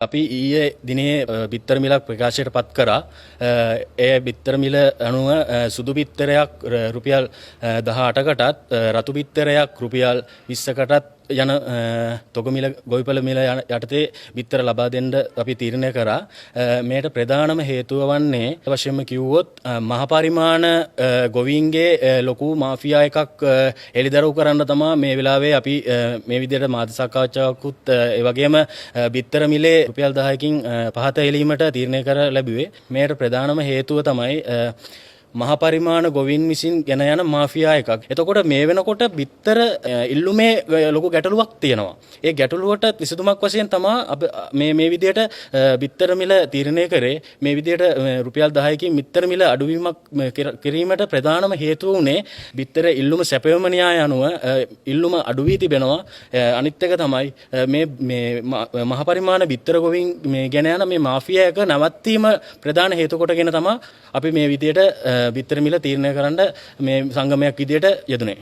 අපි ඊයේ දිනේ බිත්තර මිලක් ප්‍රකාශයට පත් කරා. ඒ බිත්තර මිල අනුව සුදු බිත්තරයක් රුපියල් 18කටත් රතු බිත්තරයක් රුපියල් 20කටත් යන තොග මිල ගොවිපළ මිල යටතේ බිත්තර ලබා දෙන්න අපි තීරණය කරා. මේට ප්‍රධානම හේතුව වන්නේ වශයෙන්ම කිව්වොත් මහ පරිමාණ ගොවීන්ගේ ලොකු මාෆියා එකක් එළිදරව් කරන්න තමයි මේ වෙලාවේ අපි මේ විදිහට මාධ්‍ය සාකච්ඡාවකුත් ඒ වගේම බිත්තර මිලේ රුපියල් 10කින් පහත එළීමට තීරණය කර ලැබුවේ. මේට ප්‍රධානම හේතුව තමයි මහ පරිමාණ ගොවින් විසින් ගෙන යන මාෆියා එකක්. එතකොට මේ වෙනකොට බිත්තර ඉල්ලුමේ ලොකු ගැටලුවක් තියෙනවා. ඒ ගැටලුවට විසඳුමක් වශයෙන් තමයි මේ විදිහට බිත්තර මිල තීරණය කරේ. මේ විදිහට රුපියල් 10කින් බිත්තර මිල අඩුවීමක් කිරීමට ප්‍රධානම හේතුව උනේ බිත්තර ඉල්ලුම සැපයුම න්‍යාය අනුව ඉල්ලුම අඩු වී තිබෙනවා. අනිත් එක තමයි මේ මහ පරිමාණ බිත්තර ගොවින් ගෙන යන මේ මාෆියා එක නවත්වීම ප්‍රධාන හේතු කොටගෙන තමයි අපි මේ විදිහට බිත්තර මිල තීරණය කරන්න මේ සංගමයක් විදියට යෙදුනේ.